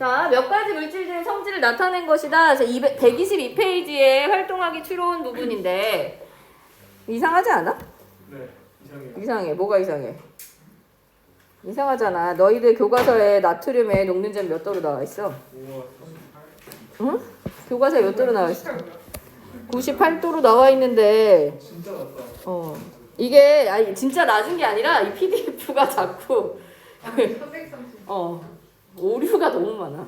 자, 몇 가지 물질들의 성질을 나타낸 것이다. 122페이지에 활동하기 추로운 부분인데 이상하지 않아? 네, 이상해요. 이상해. 뭐가 이상해? 이상하잖아. 너희들 교과서에 나트륨의 녹는점 몇 도로 나와 있어? 우와, 응? 교과서에 몇 도로 나와 있어? 98도로 나와 있는데 진짜 같다. 이게 아니 진짜 낮은 게 아니라 이 PDF가 자꾸 오류가 너무 많아.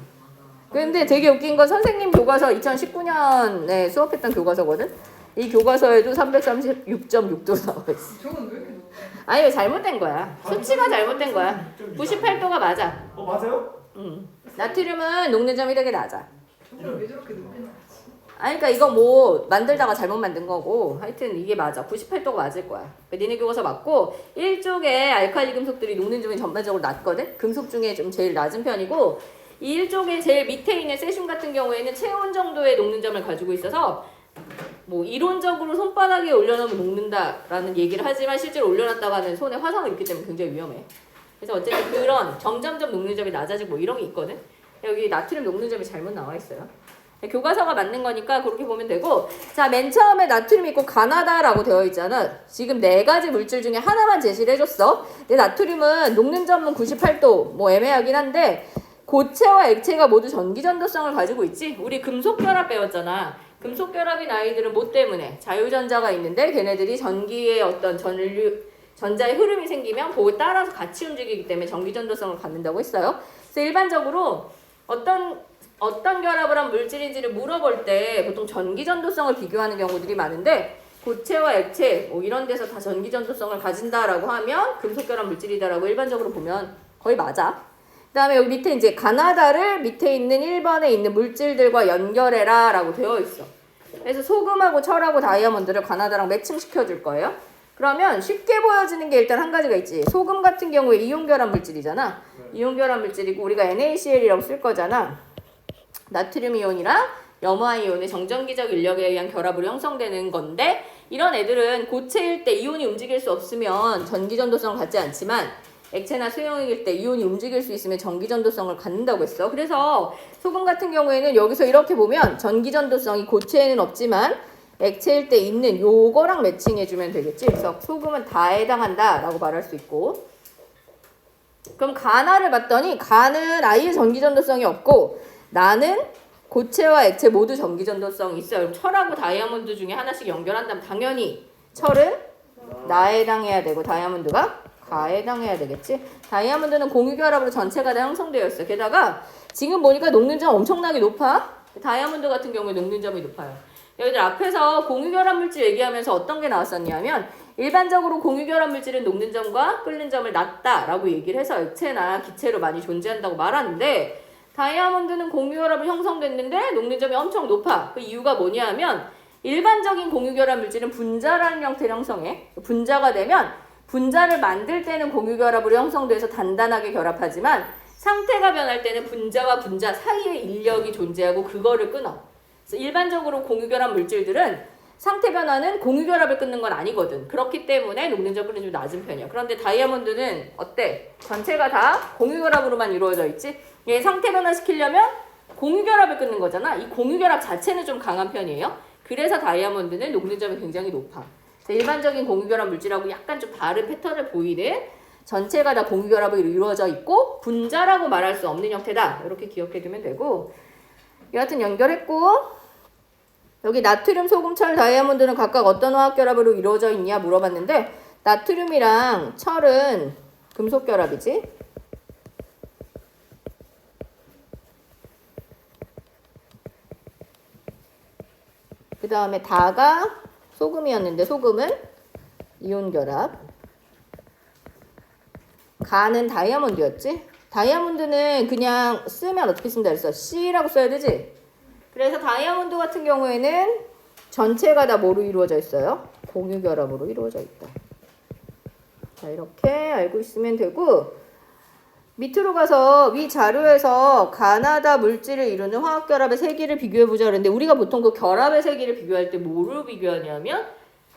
근데 되게 웃긴 건 선생님 교과서 2019년에 수업했던 교과서거든. 이 교과서에도 336.6도 나와 있어. 저건 왜 이렇게 높아? 아니 잘못된 거야. 수치가 잘못된 거야. 98도가 맞아. 맞아요? 응. 나트륨은 녹는 점이 되게 낮아. 저건 왜 저렇게 높게 나왔지? 아니 그러니까 이거 뭐 만들다가 잘못 만든 거고 하여튼 이게 맞아. 98도가 맞을 거야. 그러니까 니네 교과서 맞고 1쪽에 알칼리 금속들이 녹는 점이 전반적으로 낮거든. 금속 중에 좀 제일 낮은 편이고 이 1쪽에 제일 밑에 있는 세슘 같은 경우에는 체온 정도의 녹는 점을 가지고 있어서 뭐 이론적으로 손바닥에 올려놓으면 녹는다라는 얘기를 하지만 실제로 올려놨다가 하는 손에 화상을 입기 때문에 굉장히 위험해. 그래서 어쨌든 그런 점점점 녹는 점이 낮아지고 뭐 이런 게 있거든. 여기 나트륨 녹는 점이 잘못 나와 있어요. 교과서가 맞는 거니까 그렇게 보면 되고, 자, 맨 처음에 나트륨 있고 가나다라고 되어 있잖아. 지금 4가지 물질 중에 하나만 제시를 해줬어. 근데 나트륨은 녹는 점은 98도 뭐 애매하긴 한데 고체와 액체가 모두 전기전도성을 가지고 있지. 우리 금속결합 배웠잖아. 금속결합인 아이들은 뭐 때문에? 자유전자가 있는데 걔네들이 전기의 어떤 전자의 흐름이 생기면 그거에 따라서 같이 움직이기 때문에 전기전도성을 갖는다고 했어요. 그래서 일반적으로 어떤 결합을 한 물질인지를 물어볼 때 보통 전기전도성을 비교하는 경우들이 많은데 고체와 액체 뭐 이런 데서 다 전기전도성을 가진다라고 하면 금속결합 물질이다라고 일반적으로 보면 거의 맞아. 그 다음에 여기 밑에 이제 가나다를 밑에 있는 1번에 있는 물질들과 연결해라 라고 되어 있어. 그래서 소금하고 철하고 다이아몬드를 가나다랑 매칭시켜 줄 거예요. 그러면 쉽게 보여지는 게 일단 한 가지가 있지. 소금 같은 경우에 이온결합 물질이잖아. 이온결합 물질이고 우리가 NaCl이라고 쓸 거잖아. 나트륨 이온이랑 염화 이온의 정전기적 인력에 의한 결합으로 형성되는 건데 이런 애들은 고체일 때 이온이 움직일 수 없으면 전기전도성을 갖지 않지만 액체나 수용액일 때 이온이 움직일 수 있으면 전기전도성을 갖는다고 했어. 그래서 소금 같은 경우에는 여기서 이렇게 보면 전기전도성이 고체에는 없지만 액체일 때 있는 요거랑 매칭해주면 되겠지. 그래서 소금은 다 해당한다라고 말할 수 있고, 그럼 가나를 봤더니 가는 아예 전기전도성이 없고 나는 고체와 액체 모두 전기전도성이 있어요. 그럼 철하고 다이아몬드 중에 하나씩 연결한다면 당연히 철은 나에 해당해야 되고 다이아몬드가 가에 해당해야 되겠지. 다이아몬드는 공유결합으로 전체가 다 형성되어 있어. 게다가 지금 보니까 녹는 점 엄청나게 높아. 다이아몬드 같은 경우에 녹는 점이 높아요. 여기들 앞에서 공유결합 물질 얘기하면서 어떤 게 나왔었냐면 일반적으로 공유결합 물질은 녹는 점과 끓는 점을 낮다라고 얘기를 해서 액체나 기체로 많이 존재한다고 말하는데 다이아몬드는 공유결합이 형성됐는데 녹는 점이 엄청 높아. 그 이유가 뭐냐면 일반적인 공유결합 물질은 분자라는 형태를 형성해. 분자가 되면 분자를 만들 때는 공유결합으로 형성돼서 단단하게 결합하지만 상태가 변할 때는 분자와 분자 사이에 인력이 존재하고 그거를 끊어. 그래서 일반적으로 공유결합 물질들은 상태 변화는 공유결합을 끊는 건 아니거든. 그렇기 때문에 녹는 점은 좀 낮은 편이야. 그런데 다이아몬드는 어때? 전체가 다 공유결합으로만 이루어져 있지? 얘 상태 변화 시키려면 공유결합을 끊는 거잖아. 이 공유결합 자체는 좀 강한 편이에요. 그래서 다이아몬드는 녹는 점이 굉장히 높아. 일반적인 공유결합 물질하고 약간 좀 다른 패턴을 보이는 전체가 다 공유결합으로 이루어져 있고 분자라고 말할 수 없는 형태다. 이렇게 기억해 두면 되고, 여하튼 연결했고, 여기 나트륨, 소금, 철, 다이아몬드는 각각 어떤 화학결합으로 이루어져 있냐 물어봤는데 나트륨이랑 철은 금속결합이지. 그 다음에 다가 소금이었는데 소금은 이온결합. 가는 다이아몬드였지. 다이아몬드는 그냥 쓰면 어떻게 쓴다 그랬어? C라고 써야 되지? 그래서 다이아몬드 같은 경우에는 전체가 다 뭐로 이루어져 있어요? 공유결합으로 이루어져 있다. 자, 이렇게 알고 있으면 되고, 밑으로 가서 위 자료에서 가나다 물질을 이루는 화학결합의 세기를 비교해보자 그랬는데 우리가 보통 그 결합의 세기를 비교할 때 뭐로 비교하냐면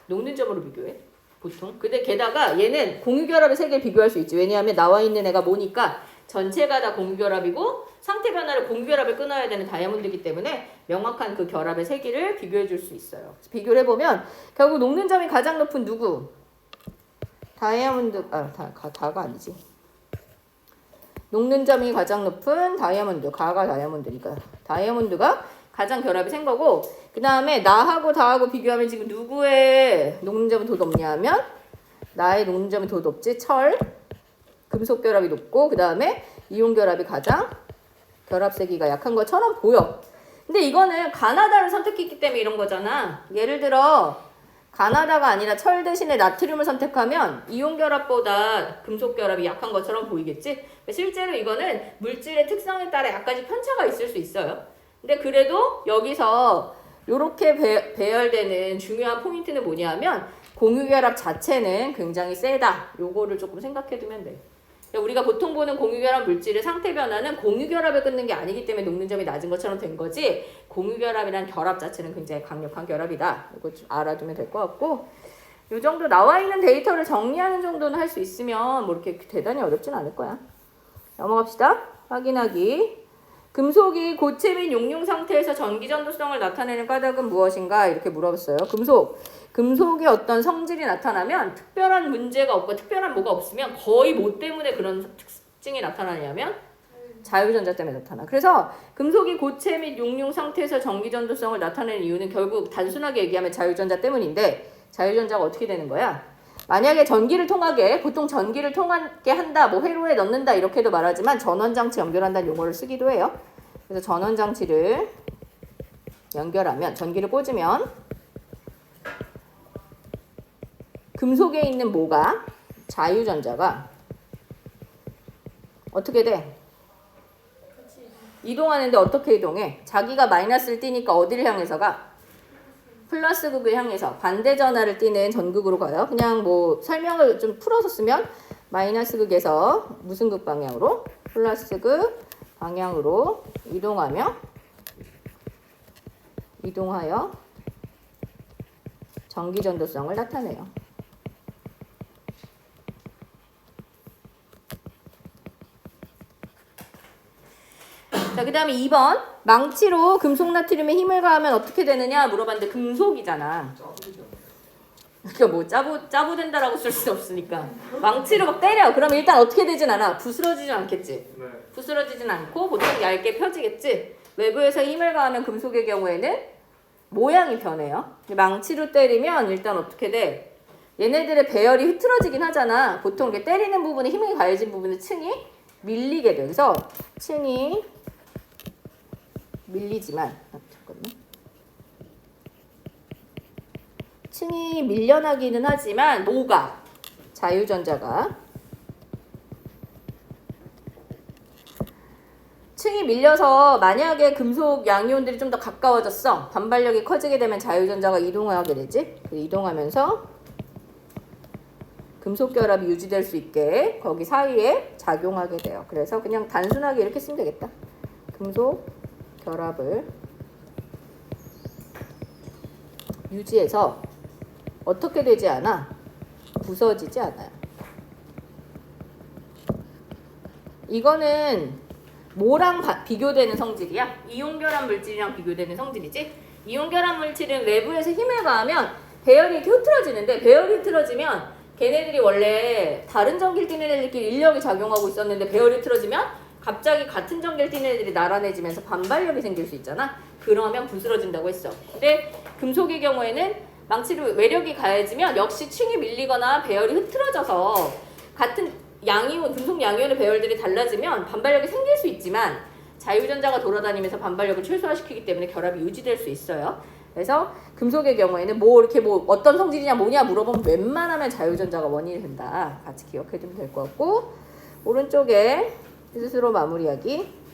녹는 점으로 비교해 보통. 근데 게다가 얘는 공유결합의 세기를 비교할 수 있지. 왜냐하면 나와 있는 애가 뭐니까 전체가 다 공유결합이고 상태 변화를 공유결합을 끊어야 되는 다이아몬드이기 때문에 명확한 그 결합의 세기를 비교해 줄 수 있어요. 비교를 해보면 결국 녹는 점이 가장 높은 누구? 다이아몬드, 다가 아니지. 녹는 점이 가장 높은 다이아몬드, 가가 다이아몬드니까 다이아몬드가 가장 결합이 센 거고, 그 다음에 나하고 다하고 비교하면 지금 누구의 녹는 점이 더 높냐면 나의 녹는 점이 더 높지. 철, 금속 결합이 높고, 그 다음에 이온 결합이 가장 결합 세기가 약한 것처럼 보여. 근데 이거는 가나다를 선택했기 때문에 이런 거잖아. 예를 들어 가나다가 아니라 철 대신에 나트륨을 선택하면 이온 결합보다 금속 결합이 약한 것처럼 보이겠지? 실제로 이거는 물질의 특성에 따라 약간씩 편차가 있을 수 있어요. 근데 그래도 여기서 이렇게 배열되는 중요한 포인트는 뭐냐면 공유결합 자체는 굉장히 세다. 요거를 조금 생각해 두면 돼. 우리가 보통 보는 공유결합 물질의 상태 변화는 공유결합을 끊는 게 아니기 때문에 녹는 점이 낮은 것처럼 된 거지, 공유결합이란 결합 자체는 굉장히 강력한 결합이다. 이거 좀 알아두면 될 것 같고, 이 정도 나와 있는 데이터를 정리하는 정도는 할 수 있으면 뭐 이렇게 대단히 어렵진 않을 거야. 넘어갑시다. 확인하기. 금속이 고체 및 용융 상태에서 전기 전도성을 나타내는 까닭은 무엇인가? 이렇게 물어봤어요. 금속의 어떤 성질이 나타나면 특별한 문제가 없고 특별한 뭐가 없으면 거의 뭐 때문에 그런 특징이 나타나냐면 자유전자 때문에 나타나. 그래서 금속이 고체 및 용융 상태에서 전기 전도성을 나타내는 이유는 결국 단순하게 얘기하면 자유전자 때문인데, 자유전자가 어떻게 되는 거야? 만약에 전기를 통하게, 보통 전기를 통하게 한다, 뭐 회로에 넣는다 이렇게도 말하지만 전원장치 연결한다는 용어를 쓰기도 해요. 그래서 전원장치를 연결하면, 전기를 꽂으면 금속에 있는 뭐가? 자유전자가 어떻게 돼? 이동하는데 어떻게 이동해? 자기가 마이너스를 띄니까 어디를 향해서 가? 플러스 극을 향해서. 반대 전하를 띄는 전극으로 가요. 그냥 뭐 설명을 좀 풀어서 쓰면 마이너스 극에서 무슨 극 방향으로? 플러스 극 방향으로 이동하여 전기 전도성을 나타내요. 자, 그 다음에 2번. 망치로 금속 나트륨에 힘을 가하면 어떻게 되느냐 물어봤는데 금속이잖아. 그러니까 뭐 짜부된다라고 쓸 수 없으니까 망치로 막 때려. 그러면 일단 어떻게 되진 않아? 부스러지진 않겠지. 네. 부스러지진 않고 보통 얇게 펴지겠지. 외부에서 힘을 가하면 금속의 경우에는 모양이 변해요. 망치로 때리면 일단 어떻게 돼? 얘네들의 배열이 흐트러지긴 하잖아. 보통 이렇게 때리는 부분에 힘이 가해진 부분에 층이 밀리게 돼. 그래서 층이 밀리지만, 잠깐만. 층이 밀려나기는 하지만 뭐가? 자유전자가 층이 밀려서 만약에 금속 양이온들이 좀 더 가까워졌어. 반발력이 커지게 되면 자유전자가 이동하게 되지. 이동하면서 금속 결합이 유지될 수 있게 거기 사이에 작용하게 돼요. 그래서 그냥 단순하게 이렇게 쓰면 되겠다. 금속 결합을 유지해서 어떻게 되지 않아? 부서지지 않아요. 이거는 뭐랑 비교되는 성질이야? 이온결합 물질이랑 비교되는 성질이지? 이온결합 물질은 외부에서 힘을 가하면 배열이 이렇게 흐트러지는데, 배열이 흐트러지면 걔네들이 원래 다른 전기를 띠는 애들끼리 인력이 작용하고 있었는데 배열이 흐트러지면 갑자기 같은 전기를 띠는 애들이 나란해지면서 반발력이 생길 수 있잖아. 그러면 부스러진다고 했어. 근데 금속의 경우에는 망치로 외력이 가해지면 역시 층이 밀리거나 배열이 흐트러져서 같은 양이온, 금속 양이온의 배열들이 달라지면 반발력이 생길 수 있지만 자유전자가 돌아다니면서 반발력을 최소화시키기 때문에 결합이 유지될 수 있어요. 그래서 금속의 경우에는 이렇게 어떤 성질이냐 뭐냐 물어보면 웬만하면 자유전자가 원인이 된다. 같이 기억해두면 될 것 같고, 오른쪽에 스스로 마무리하기.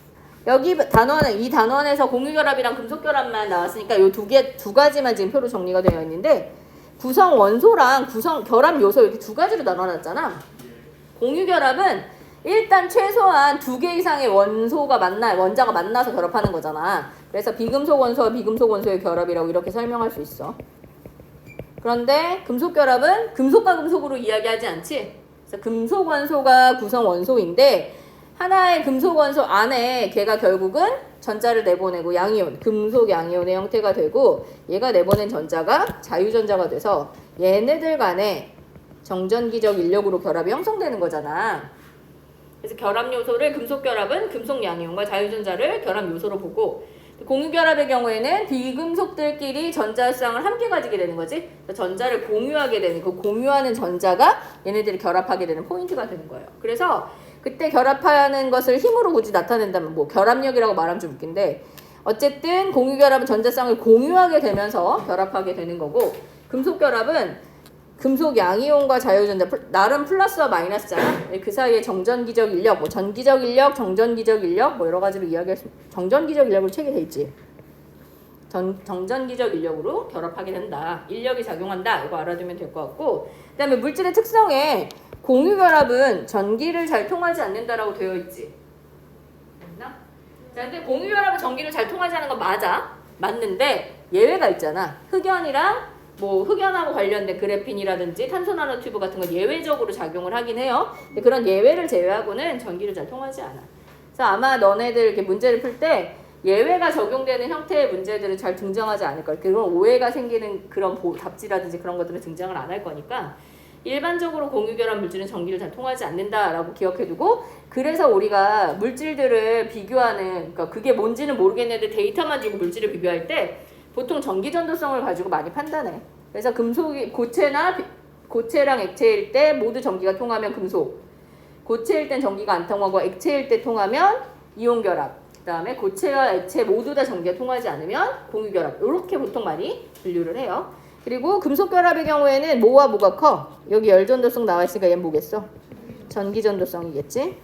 여기 이 단원에서 공유결합이랑 금속결합만 나왔으니까 이 두 가지만 지금 표로 정리가 되어 있는데, 구성 원소랑 구성 결합 요소 이렇게 두 가지로 나눠놨잖아. 공유결합은 일단 최소한 2개 이상의 원자가 만나서 결합하는 거잖아. 그래서 비금속 원소와 비금속 원소의 결합이라고 이렇게 설명할 수 있어. 그런데 금속결합은 금속과 금속으로 이야기하지 않지. 그래서 금속 원소가 구성 원소인데 하나의 금속 원소 안에 걔가 결국은 전자를 내보내고 양이온, 금속 양이온의 형태가 되고 얘가 내보낸 전자가 자유전자가 돼서 얘네들 간에 정전기적 인력으로 결합이 형성되는 거잖아. 그래서 결합 요소를 금속 결합은 금속 양이온과 자유전자를 결합 요소로 보고 공유 결합의 경우에는 비금속들끼리 전자쌍을 함께 가지게 되는 거지. 전자를 공유하게 되는 그 공유하는 전자가 얘네들이 결합하게 되는 포인트가 되는 거예요. 그래서 그때 결합하는 것을 힘으로 굳이 나타낸다면 뭐 결합력이라고 말하면 좀 웃긴데 어쨌든 공유 결합은 전자쌍을 공유하게 되면서 결합하게 되는 거고 금속 결합은 금속 양이온과 자유전자 나름 플러스와 마이너스잖아. 그 사이에 정전기적 인력, 뭐 전기적 인력, 정전기적 인력 뭐 여러 가지로 이야기할 수 정전기적 인력으로 책이 돼 있지. 정전기적 인력으로 결합하게 된다. 인력이 작용한다. 이거 알아두면 될 것 같고 그다음에 물질의 특성에 공유 결합은 전기를 잘 통하지 않는다라고 되어 있지. 맞나? 자, 근데 공유 결합은 전기를 잘 통하지 않는 건 맞아. 맞는데 예외가 있잖아. 흑연이랑 뭐 흑연하고 관련된 그래핀이라든지 탄소 나노튜브 같은 건 예외적으로 작용을 하긴 해요. 근데 그런 예외를 제외하고는 전기를 잘 통하지 않아. 그래서 아마 너네들 이렇게 문제를 풀 때 예외가 적용되는 형태의 문제들은 잘 등장하지 않을 거야. 그런 오해가 생기는 그런 답지라든지 그런 것들은 등장을 안 할 거니까 일반적으로 공유결합 물질은 전기를 잘 통하지 않는다라고 기억해두고 그래서 우리가 물질들을 비교하는 그러니까 그게 뭔지는 모르겠는데 데이터만 주고 물질을 비교할 때 보통 전기전도성을 가지고 많이 판단해. 그래서 금속이 고체랑 액체일 때 모두 전기가 통하면 금속, 고체일 땐 전기가 안 통하고 액체일 때 통하면 이온결합, 그 다음에 고체와 액체 모두 다 전기가 통하지 않으면 공유결합 이렇게 보통 많이 분류를 해요. 그리고 금속결합의 경우에는 뭐와 뭐가 커? 여기 열전도성 나와 있으니까 얘는 뭐겠어? 전기전도성이겠지?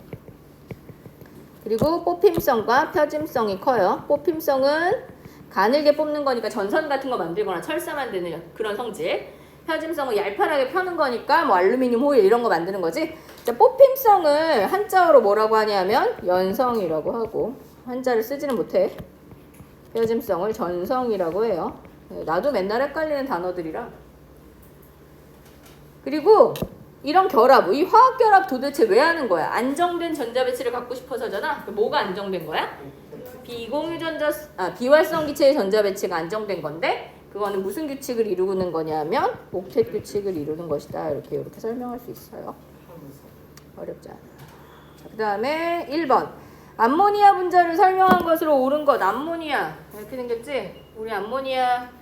그리고 뽑힘성과 펴짐성이 커요. 뽑힘성은 가늘게 뽑는 거니까 전선 같은 거 만들거나 철사 만드는 그런 성질. 펴짐성은 얄팍하게 펴는 거니까 뭐 알루미늄 호일 이런 거 만드는 거지. 자, 뽑힘성을 한자어로 뭐라고 하냐면 연성이라고 하고 한자를 쓰지는 못해. 펴짐성을 전성이라고 해요. 나도 맨날 헷갈리는 단어들이라. 그리고 이런 결합, 이 화학 결합 도대체 왜 하는 거야? 안정된 전자 배치를 갖고 싶어서잖아. 뭐가 안정된 거야? 비활성 기체의 전자 배치가 안정된 건데 그거는 무슨 규칙을 이루는 거냐면 옥텟 규칙을 이루는 것이다. 이렇게 설명할 수 있어요. 어렵지 않아. 그 다음에 1번 암모니아 분자를 설명한 것으로 옳은 것. 암모니아 이렇게 생겼지? 우리 암모니아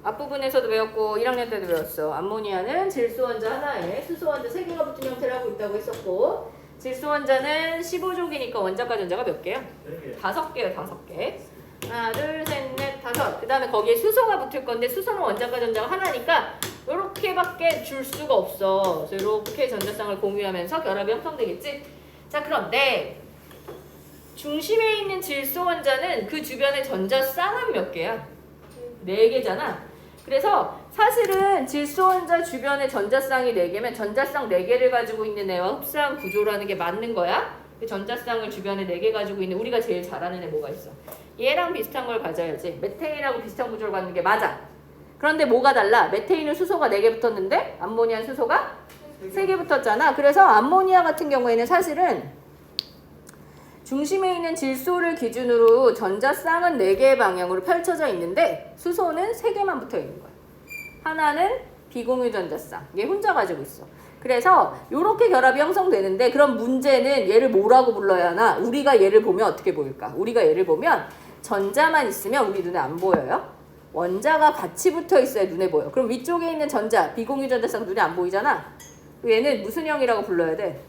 앞부분에서도 배웠고 1학년 때도 배웠어. 암모니아는 질소원자 하나에 수소원자 3개가 붙은 형태를 하고 있다고 했었고 질소원자는 15족이니까 원자과 전자가 몇 개요? 5개요. 5개. 하나, 둘, 셋, 넷, 5. 그 다음에 거기에 수소가 붙을 건데 수소는 원자과 전자가 하나니까 이렇게밖에 줄 수가 없어. 그래서 이렇게 전자쌍을 공유하면서 결합이 형성되겠지? 자, 그런데 중심에 있는 질소원자는 그 주변에 전자쌍은 몇 개야? 4개잖아. 그래서 사실은 질소원자 주변에 전자쌍이 4개면 전자쌍 4개를 가지고 있는 애와 흡사한 구조라는 게 맞는 거야. 그 전자쌍을 주변에 4개 가지고 있는 우리가 제일 잘하는 애 뭐가 있어? 얘랑 비슷한 걸 가져야지. 메테인하고 비슷한 구조를 갖는 게 맞아. 그런데 뭐가 달라? 메테인은 수소가 4개 붙었는데 암모니아는 수소가 3개 붙었잖아. 그래서 암모니아 같은 경우에는 사실은 중심에 있는 질소를 기준으로 전자쌍은 4개의 방향으로 펼쳐져 있는데 수소는 3개만 붙어 있는 거야. 하나는 비공유 전자쌍. 얘 혼자 가지고 있어. 그래서 이렇게 결합이 형성되는데 그럼 문제는 얘를 뭐라고 불러야 하나? 우리가 얘를 보면 어떻게 보일까? 우리가 얘를 보면 전자만 있으면 우리 눈에 안 보여요. 원자가 같이 붙어 있어야 눈에 보여. 그럼 위쪽에 있는 전자, 비공유 전자쌍 눈에 안 보이잖아. 얘는 무슨 형이라고 불러야 돼?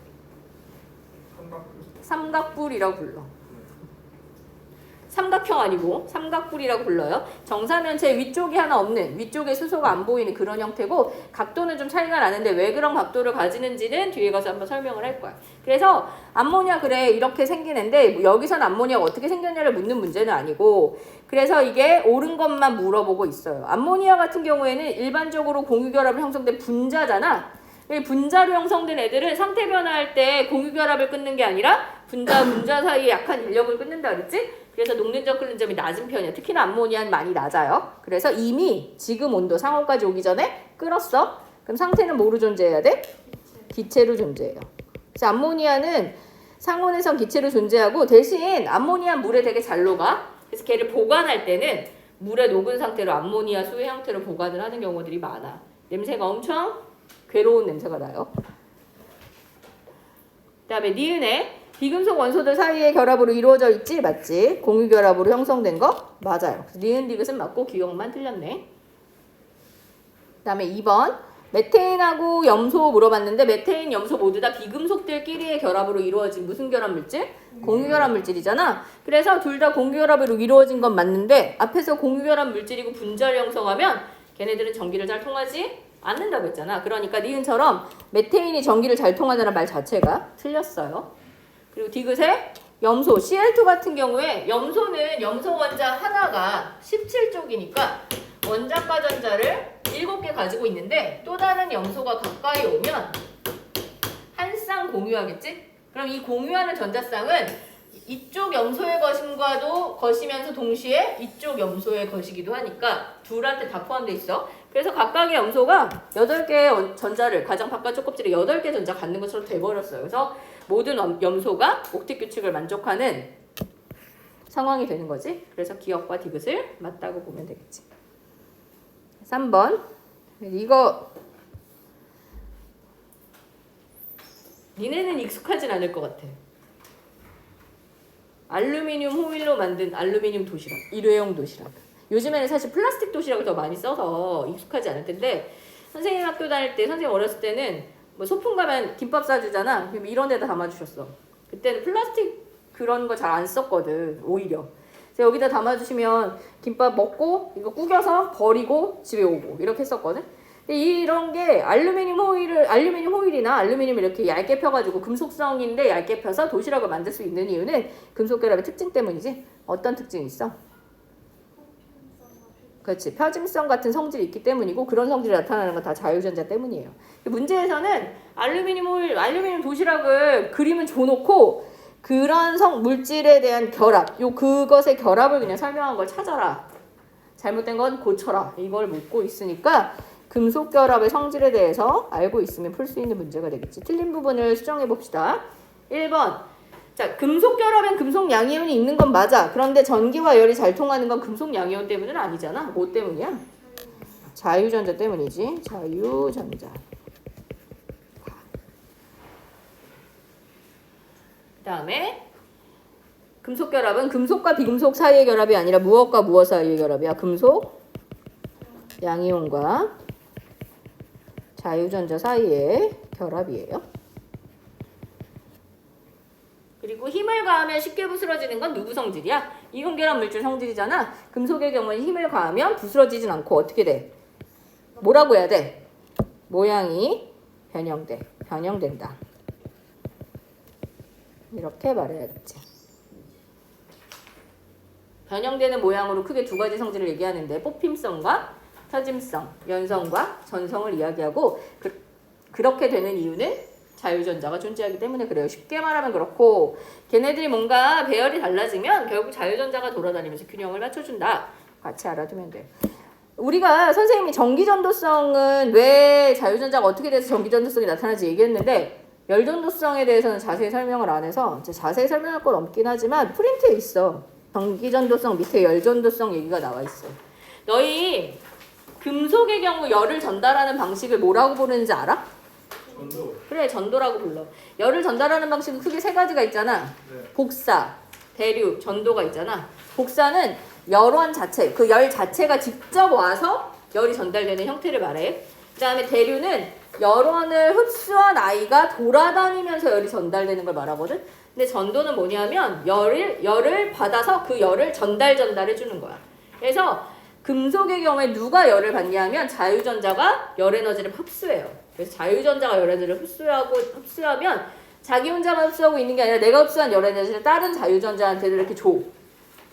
삼각뿔이라고 불러. 삼각형 아니고 삼각뿔이라고 불러요. 정사면체 위쪽이 하나 없는, 위쪽에 수소가 안 보이는 그런 형태고 각도는 좀 차이가 나는데 왜 그런 각도를 가지는지는 뒤에 가서 한번 설명을 할 거야. 그래서 암모니아 그래 이렇게 생기는데 여기서는 암모니아가 어떻게 생겼냐를 묻는 문제는 아니고 그래서 이게 옳은 것만 물어보고 있어요. 암모니아 같은 경우에는 일반적으로 공유결합을 형성된 분자잖아. 이 분자로 형성된 애들은 상태 변화할 때 공유결합을 끊는 게 아니라 분자 사이에 약한 인력을 끊는다 그랬지? 그래서 녹는 점 끓는 점이 낮은 편이야. 특히나 암모니아는 많이 낮아요. 그래서 이미 지금 온도 상온까지 오기 전에 끓었어. 그럼 상태는 뭐로 존재해야 돼? 기체로 존재해요. 그래서 암모니아는 상온에선 기체로 존재하고 대신 암모니아 물에 되게 잘 녹아. 그래서 걔를 보관할 때는 물에 녹은 상태로 암모니아 수의 형태로 보관을 하는 경우들이 많아. 냄새가 엄청 괴로운 냄새가 나요. 그 다음에 니은에 비금속 원소들 사이의 결합으로 이루어져 있지? 맞지? 공유 결합으로 형성된 거? 맞아요. 니은 디귿은 맞고 기억만 틀렸네. 그 다음에 2번 메테인하고 염소 물어봤는데 메테인, 염소 모두 다 비금속들끼리의 결합으로 이루어진 무슨 결합 물질? 공유 결합 물질이잖아. 그래서 둘 다 공유 결합으로 이루어진 건 맞는데 앞에서 공유 결합 물질이고 분자를 형성하면 걔네들은 전기를 잘 통하지 않는다고 했잖아. 그러니까 니은처럼 메테인이 전기를 잘 통하다는 말 자체가 틀렸어요. 그리고 디귿에 염소, Cl2 같은 경우에 염소는 염소 원자 하나가 17쪽이니까 원자과 전자를 7개 가지고 있는데 또 다른 염소가 가까이 오면 한 쌍 공유하겠지? 그럼 이 공유하는 전자쌍은 이쪽 염소의 것임과도 것이면서 동시에 이쪽 염소의 것이기도 하니까 둘한테 다 포함되어 있어. 그래서 각각의 염소가 8개의 전자를 가장 바깥쪽 껍질에 8개 전자 갖는 것처럼 돼버렸어요. 그래서 모든 염소가 옥텟 규칙을 만족하는 상황이 되는 거지. 그래서 기억과 디귿을 맞다고 보면 되겠지. 3번 이거 니네는 익숙하진 않을 것 같아. 알루미늄 호일로 만든 알루미늄 도시락, 일회용 도시락. 요즘에는 사실 플라스틱 도시락을 더 많이 써서 익숙하지 않을 텐데 선생님 학교 다닐 때, 선생님 어렸을 때는 뭐 소풍 가면 김밥 싸주잖아. 그럼 이런 데다 담아주셨어. 그때는 플라스틱 그런 거 잘 안 썼거든, 오히려. 그래서 여기다 담아주시면 김밥 먹고 이거 구겨서 버리고 집에 오고 이렇게 했었거든. 근데 이런 게 알루미늄 호일이나 알루미늄 이렇게 얇게 펴가지고 금속성인데 얇게 펴서 도시락을 만들 수 있는 이유는 금속 결합의 특징 때문이지. 어떤 특징이 있어? 그렇지. 펴짐성 같은 성질이 있기 때문이고 그런 성질이 나타나는 건 다 자유전자 때문이에요. 문제에서는 알루미늄 호일, 알루미늄 도시락을 그림은 줘놓고 그런 물질에 대한 결합, 그것의 결합을 그냥 설명한 걸 찾아라. 잘못된 건 고쳐라. 이걸 묻고 있으니까 금속 결합의 성질에 대해서 알고 있으면 풀 수 있는 문제가 되겠지. 틀린 부분을 수정해 봅시다. 1번. 자, 금속 결합엔 금속 양이온이 있는 건 맞아. 그런데 전기와 열이 잘 통하는 건 금속 양이온 때문은 아니잖아. 뭐 때문이야? 자유전자 때문이지. 자유전자. 그 다음에 금속 결합은 금속과 비금속 사이의 결합이 아니라 무엇과 무엇 사이의 결합이야. 금속 양이온과 자유전자 사이의 결합이에요. 그리고 힘을 가하면 쉽게 부스러지는 건 누구 성질이야? 이온결합 물질 성질이잖아. 금속의 경우는 힘을 가하면 부스러지진 않고 어떻게 돼? 뭐라고 해야 돼? 모양이 변형된다. 이렇게 말해야겠지. 변형되는 모양으로 크게 두 가지 성질을 얘기하는데 뽑힘성과 펴짐성, 연성과 전성을 이야기하고 그렇게 되는 이유는 자유전자가 존재하기 때문에 그래요. 쉽게 말하면 그렇고 걔네들이 뭔가 배열이 달라지면 결국 자유전자가 돌아다니면서 균형을 맞춰준다. 같이 알아두면 돼. 우리가 선생님이 전기전도성은 왜 자유전자가 어떻게 돼서 전기전도성이 나타나는지 얘기했는데 열전도성에 대해서는 자세히 설명을 안 해서 자세히 설명할 건 없긴 하지만 프린트에 있어. 전기전도성 밑에 열전도성 얘기가 나와 있어. 너희 금속의 경우 열을 전달하는 방식을 뭐라고 부르는지 알아? 전도. 그래, 전도라고 불러. 열을 전달하는 방식은 크게 세 가지가 있잖아. 네. 복사, 대류, 전도가 있잖아. 복사는 열원 자체, 그 열 자체가 직접 와서 열이 전달되는 형태를 말해. 그 다음에 대류는 열원을 흡수한 아이가 돌아다니면서 열이 전달되는 걸 말하거든. 근데 전도는 뭐냐면 열을 받아서 그 열을 전달해주는 거야. 그래서 금속의 경우에 누가 열을 받냐면 자유전자가 열 에너지를 흡수해요. 그래서 자유전자가 열 에너지를 흡수하면 자기 혼자만 흡수하고 있는 게 아니라 내가 흡수한 열 에너지를 다른 자유전자한테도 이렇게 줘.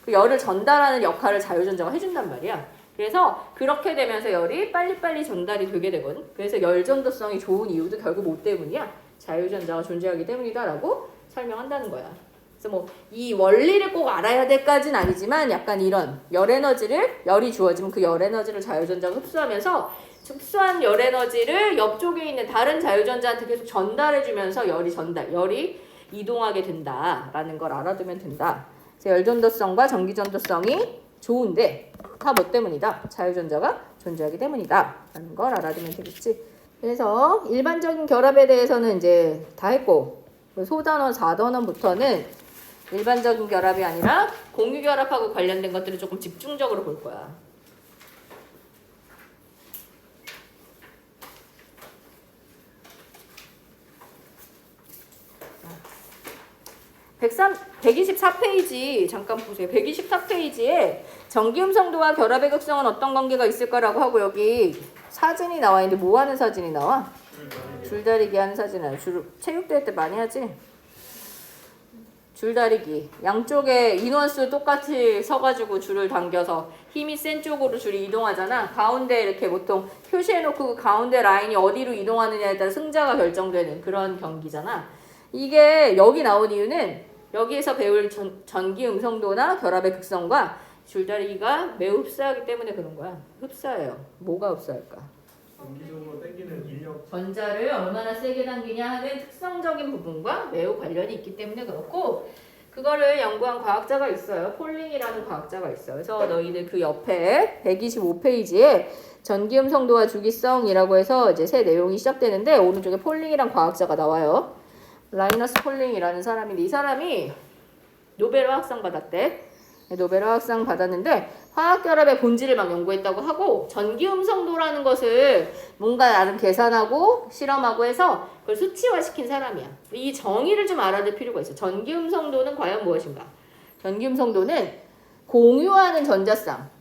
그 열을 전달하는 역할을 자유전자가 해준단 말이야. 그래서 그렇게 되면서 열이 빨리빨리 전달이 되게 되거든. 그래서 열전도성이 좋은 이유도 결국 뭐 때문이야? 자유전자가 존재하기 때문이다라고 설명한다는 거야. 그래서 뭐 이 원리를 꼭 알아야 될까지는 아니지만 약간 이런 열이 주어지면 그 열 에너지를 자유전자가 흡수하면서 흡수한 열 에너지를 옆쪽에 있는 다른 자유전자한테 계속 전달해주면서 열이 이동하게 된다라는 걸 알아두면 된다. 열전도성과 전기전도성이 좋은데 다 뭐 때문이다? 자유전자가 존재하기 때문이다 라는 걸 알아두면 되겠지. 그래서 일반적인 결합에 대해서는 이제 다 했고, 소단원 4단원부터는 일반적인 결합이 아니라 공유결합하고 관련된 것들을 조금 집중적으로 볼 거야. 124페이지 잠깐 보세요. 124페이지에 전기음성도와 결합의 극성은 어떤 관계가 있을까라고 하고 여기 사진이 나와 있는데 뭐 하는 사진이 나와? 줄다리기 하는 사진이야. 체육대회 때 많이 하지? 줄다리기. 양쪽에 인원수 똑같이 서가지고 줄을 당겨서 힘이 센 쪽으로 줄이 이동하잖아. 가운데 이렇게 보통 표시해놓고 그 가운데 라인이 어디로 이동하느냐에 따라 승자가 결정되는 그런 경기잖아. 이게 여기 나온 이유는 여기에서 배울 전기 음성도나 결합의 극성과 줄다리기가 매우 흡사하기 때문에 그런 거야. 흡사해요. 뭐가 흡사할까? 전기적으로 당기는 인력. 전자를 얼마나 세게 당기냐 하는 특성적인 부분과 매우 관련이 있기 때문에 그렇고, 그거를 연구한 과학자가 있어요. 폴링이라는 과학자가 있어요. 그래서 너희들 그 옆에 125페이지에 전기음성도와 주기성이라고 해서 이제 새 내용이 시작되는데 오른쪽에 폴링이란 과학자가 나와요. 라이너스 폴링이라는 사람인데 이 사람이 노벨 화학상 받았대. 노벨 화학상 받았는데 화학결합의 본질을 막 연구했다고 하고, 전기음성도라는 것을 뭔가 나름 계산하고 실험하고 해서 그걸 수치화시킨 사람이야. 이 정의를 좀 알아둘 필요가 있어. 전기음성도는 과연 무엇인가? 전기음성도는 공유하는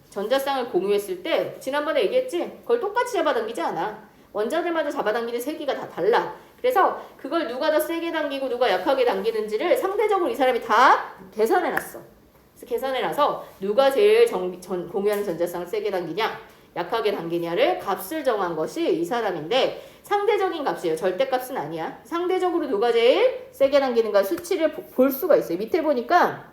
전자쌍을 공유했을 때 지난번에 얘기했지? 그걸 똑같이 잡아당기지 않아. 원자들마다 잡아당기는 세기가 다 달라. 그래서 그걸 누가 더 세게 당기고 누가 약하게 당기는지를 상대적으로 이 사람이 다 계산해놨어. 그래서 계산해놔서 누가 제일 공유하는 전자쌍을 세게 당기냐, 약하게 당기냐를 값을 정한 것이 이 사람인데, 상대적인 값이에요. 절대값은 아니야. 상대적으로 누가 제일 세게 당기는가 수치를 볼 수가 있어요. 밑에 보니까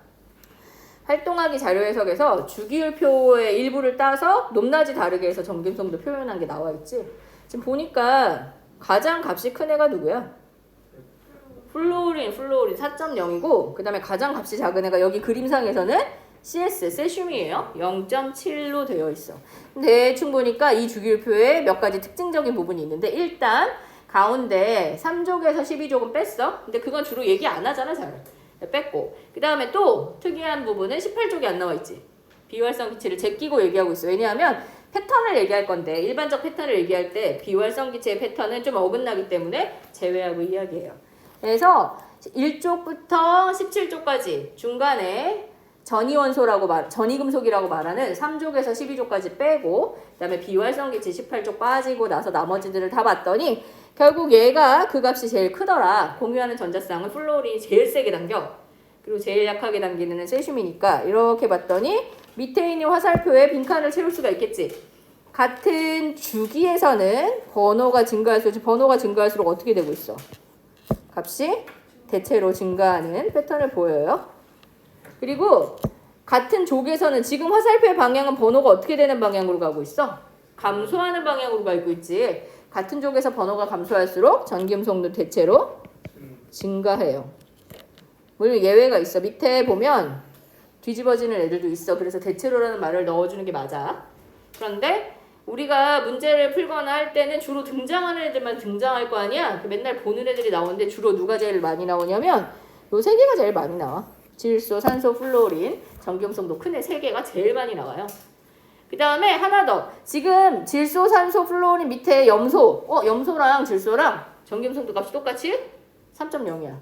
활동하기 자료 해석에서 주기율표의 일부를 따서 높낮이 다르게 해서 전기음성도 표현한 게 나와 있지. 지금 보니까 가장 값이 큰 애가 누구야? 플로린 4.0이고, 그 다음에 가장 값이 작은 애가 여기 그림상에서는 CS, 세슘이에요. 0.7로 되어 있어. 대충 보니까 이 주기율표에 몇 가지 특징적인 부분이 있는데, 일단 가운데 3족에서 12족은 뺐어. 근데 그건 주로 얘기 안 하잖아, 잘. 뺐고. 그 다음에 또 특이한 부분은 18족이 안 나와 있지. 비활성 기체를 제끼고 얘기하고 있어. 왜냐하면 패턴을 얘기할 건데, 일반적 패턴을 얘기할 때 비활성 기체의 패턴은 좀 어긋나기 때문에 제외하고 이야기해요. 그래서 1족부터 17족까지 중간에 전이금속이라고 말하는 3족에서 12족까지 빼고, 그 다음에 비활성 기체 18족 빠지고 나서 나머지들을 다 봤더니 결국 얘가 그 값이 제일 크더라. 공유하는 전자쌍은 플로린이 제일 세게 당겨. 그리고 제일 약하게 당기는 세슘이니까 이렇게 봤더니 밑에 있는 화살표에 빈칸을 채울 수가 있겠지. 같은 주기에서는 번호가 증가할수록 어떻게 되고 있어? 값이 대체로 증가하는 패턴을 보여요. 그리고 같은 족에서는 지금 화살표의 방향은 번호가 어떻게 되는 방향으로 가고 있어? 감소하는 방향으로 가고 있지. 같은 족에서 번호가 감소할수록 전기음성도 대체로 증가해요. 물론 예외가 있어. 밑에 보면 뒤집어지는 애들도 있어. 그래서 대체로라는 말을 넣어주는 게 맞아. 그런데 우리가 문제를 풀거나 할 때는 주로 등장하는 애들만 등장할 거 아니야? 맨날 보는 애들이 나오는데 주로 누가 제일 많이 나오냐면 요 세 개가 제일 많이 나와. 질소, 산소, 플로린, 전기음성도 큰 애 세 개가 제일 많이 나와요. 그 다음에 하나 더. 지금 질소, 산소, 플로린 밑에 염소. 염소랑 질소랑 전기음성도 값이 똑같이 3.0이야.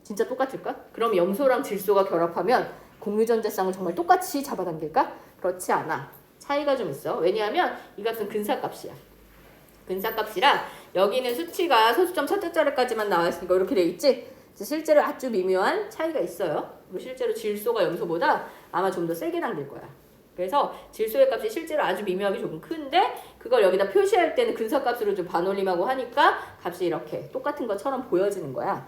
진짜 똑같을까? 그럼 염소랑 질소가 결합하면 공유전자쌍을 정말 똑같이 잡아당길까? 그렇지 않아. 차이가 좀 있어. 왜냐하면 이 값은 근사값이야. 근사값이라 여기는 수치가 소수점 첫째 자리까지만 나와있으니까 이렇게 돼 있지? 실제로 아주 미묘한 차이가 있어요. 그리고 실제로 질소가 염소보다 아마 좀 더 세게 당길 거야. 그래서 질소의 값이 실제로 아주 미묘하게 조금 큰데 그걸 여기다 표시할 때는 근사값으로 좀 반올림하고 하니까 값이 이렇게 똑같은 것처럼 보여지는 거야.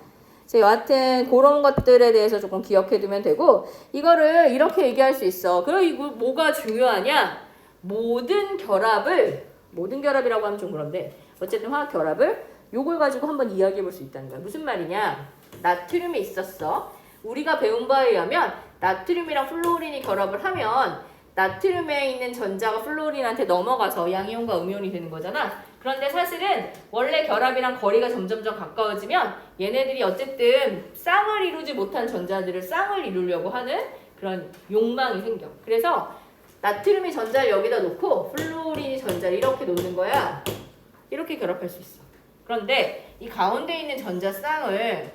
여하튼 그런 것들에 대해서 조금 기억해두면 되고, 이거를 이렇게 얘기할 수 있어. 그리고 뭐가 중요하냐? 모든 결합이라고 하면 좀 그런데 어쨌든 화학 결합을 요걸 가지고 한번 이야기해 볼 수 있다는 거야. 무슨 말이냐? 나트륨이 있었어. 우리가 배운 바에 의하면 나트륨이랑 플루오린이 결합을 하면 나트륨에 있는 전자가 플루오린한테 넘어가서 양이온과 음이온이 되는 거잖아. 그런데 사실은 원래 결합이랑 거리가 점점점 가까워지면 얘네들이 어쨌든 쌍을 이루지 못한 전자들을 쌍을 이루려고 하는 그런 욕망이 생겨. 그래서 나트륨이 전자를 여기다 놓고 플루오린이 전자를 이렇게 놓는 거야. 이렇게 결합할 수 있어. 그런데 이 가운데 있는 전자 쌍을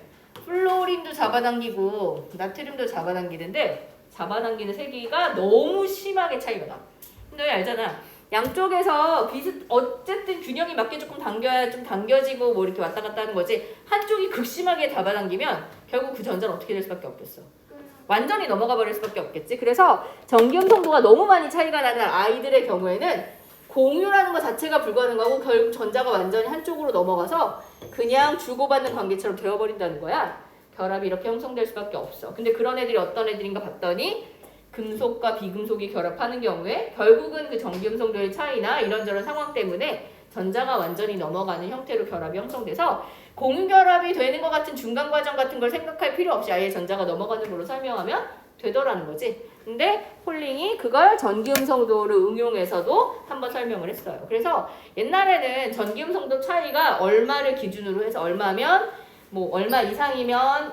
플루오린도 잡아당기고 나트륨도 잡아당기는데 잡아당기는 세기가 너무 심하게 차이가 나. 근데 알잖아. 양쪽에서 어쨌든 균형이 맞게 조금 당겨야 좀 당겨지고 뭐 이렇게 왔다 갔다 하는 거지. 한쪽이 극심하게 잡아당기면 결국 그 전자는 어떻게 될 수밖에 없겠어. 완전히 넘어가 버릴 수밖에 없겠지. 그래서 전기음 성도가 너무 많이 차이가 나는 아이들의 경우에는 공유라는 것 자체가 불가능하고 결국 전자가 완전히 한쪽으로 넘어가서 그냥 주고받는 관계처럼 되어버린다는 거야. 결합이 이렇게 형성될 수밖에 없어. 근데 그런 애들이 어떤 애들인가 봤더니 금속과 비금속이 결합하는 경우에 결국은 그 전기음 성도의 차이나 이런저런 상황 때문에 전자가 완전히 넘어가는 형태로 결합이 형성돼서 공유 결합이 되는 것 같은 중간 과정 같은 걸 생각할 필요 없이 아예 전자가 넘어가는 걸로 설명하면 되더라는 거지. 근데 폴링이 그걸 전기음 성도를 응용해서도 한번 설명을 했어요. 그래서 옛날에는 전기음 성도 차이가 얼마를 기준으로 해서 얼마면 뭐 얼마 이상이면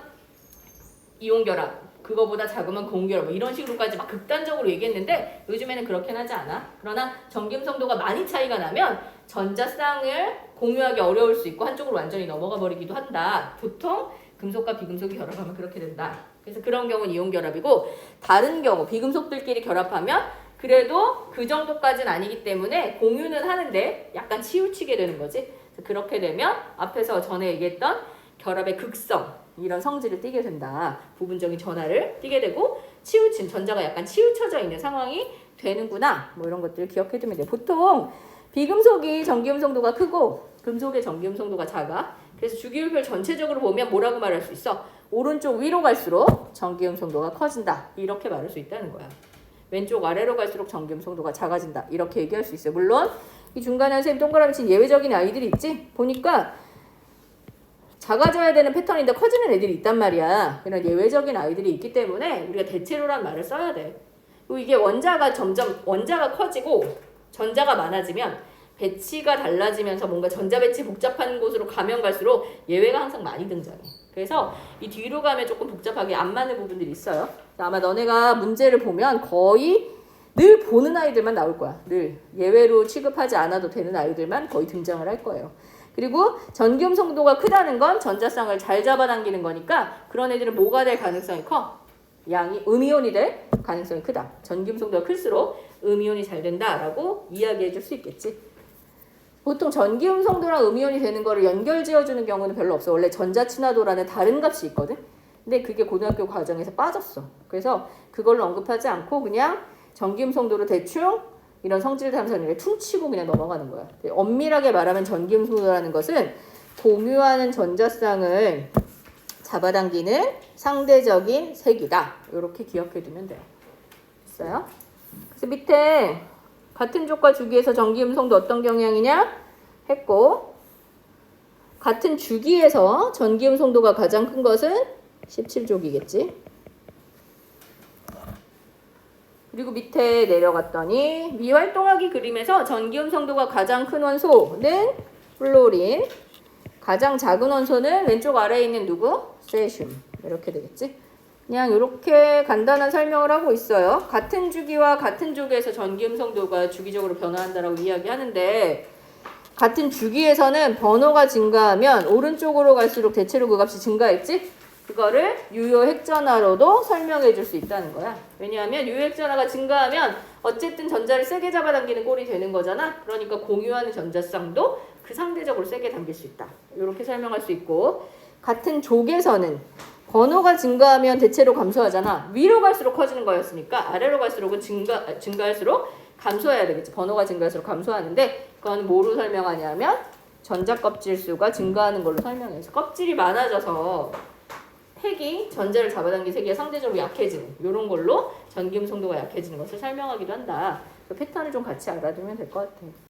이온 결합, 그거보다 작으면 공유 결합 뭐 이런 식으로까지 막 극단적으로 얘기했는데 요즘에는 그렇게는 하지 않아. 그러나 전기음 성도가 많이 차이가 나면 전자쌍을 공유하기 어려울 수 있고 한쪽으로 완전히 넘어가 버리기도 한다. 보통 금속과 비금속이 결합하면 그렇게 된다. 그래서 그런 경우는 이온 결합이고 다른 경우 비금속들끼리 결합하면 그래도 그 정도까지는 아니기 때문에 공유는 하는데 약간 치우치게 되는 거지. 그래서 그렇게 되면 앞에서 전에 얘기했던 결합의 극성 이런 성질을 띠게 된다. 부분적인 전하를 띠게 되고 치우친 전자가 약간 치우쳐져 있는 상황이 되는구나. 뭐 이런 것들을 기억해두면 돼. 보통 비금속이 전기음 성도가 크고 금속의 전기음 성도가 작아. 그래서 주기율별 전체적으로 보면 뭐라고 말할 수 있어? 오른쪽 위로 갈수록 전기음 성도가 커진다. 이렇게 말할 수 있다는 거야. 왼쪽 아래로 갈수록 전기음 성도가 작아진다. 이렇게 얘기할 수 있어요. 물론 이 중간에 선생님 동그라미 친 예외적인 아이들이 있지? 보니까 작아져야 되는 패턴인데 커지는 애들이 있단 말이야. 이런 예외적인 아이들이 있기 때문에 우리가 대체로란 말을 써야 돼. 그리고 이게 원자가 커지고 전자가 많아지면 배치가 달라지면서 뭔가 전자 배치 복잡한 곳으로 가면 갈수록 예외가 항상 많이 등장해. 그래서 이 뒤로 가면 조금 복잡하게 안 맞는 부분들이 있어요. 아마 너네가 문제를 보면 거의 늘 보는 아이들만 나올 거야. 늘 예외로 취급하지 않아도 되는 아이들만 거의 등장을 할 거예요. 그리고 전기음 성도가 크다는 건 전자쌍을 잘 잡아당기는 거니까 그런 애들은 뭐가 될 가능성이 커? 양이 음이온이 될 가능성이 크다. 전기음 성도가 클수록 음이온이 잘 된다라고 이야기해 줄 수 있겠지. 보통 전기음 성도랑 음이온이 되는 거를 연결 지어주는 경우는 별로 없어. 원래 전자친화도라는 다른 값이 있거든. 근데 그게 고등학교 과정에서 빠졌어. 그래서 그걸로 언급하지 않고 그냥 전기음 성도를 대충 이런 성질 탐사를 퉁치고 그냥 넘어가는 거야. 엄밀하게 말하면 전기음 성도라는 것은 공유하는 전자쌍을 잡아당기는 상대적인 색이다. 이렇게 기억해두면 돼요. 됐어요? 그래서 밑에 같은 족과 주기에서 전기음 성도 어떤 경향이냐 했고 같은 주기에서 전기음 성도가 가장 큰 것은 17족이겠지. 그리고 밑에 내려갔더니 미활동하기 그림에서 전기음 성도가 가장 큰 원소는 플로린, 가장 작은 원소는 왼쪽 아래에 있는 누구? 세슘. 이렇게 되겠지. 그냥 이렇게 간단한 설명을 하고 있어요. 같은 주기와 같은 족에서 전기음 성도가 주기적으로 변화한다라고 이야기하는데 같은 주기에서는 번호가 증가하면 오른쪽으로 갈수록 대체로 그 값이 증가했지? 그거를 유효 핵전화로도 설명해 줄 수 있다는 거야. 왜냐하면 유효 핵전화가 증가하면 어쨌든 전자를 세게 잡아당기는 꼴이 되는 거잖아. 그러니까 공유하는 전자쌍도 그 상대적으로 세게 당길 수 있다. 이렇게 설명할 수 있고 같은 족에서는 번호가 증가하면 대체로 감소하잖아. 위로 갈수록 커지는 거였으니까 아래로 갈수록은 증가할수록 감소해야 되겠지. 번호가 증가할수록 감소하는데 그건 뭐로 설명하냐면 전자 껍질 수가 증가하는 걸로 설명해서 껍질이 많아져서 핵이 전자를 잡아당긴 세기가 상대적으로 약해지는 이런 걸로 전기음 성도가 약해지는 것을 설명하기도 한다. 그 패턴을 좀 같이 알아두면 될 것 같아요.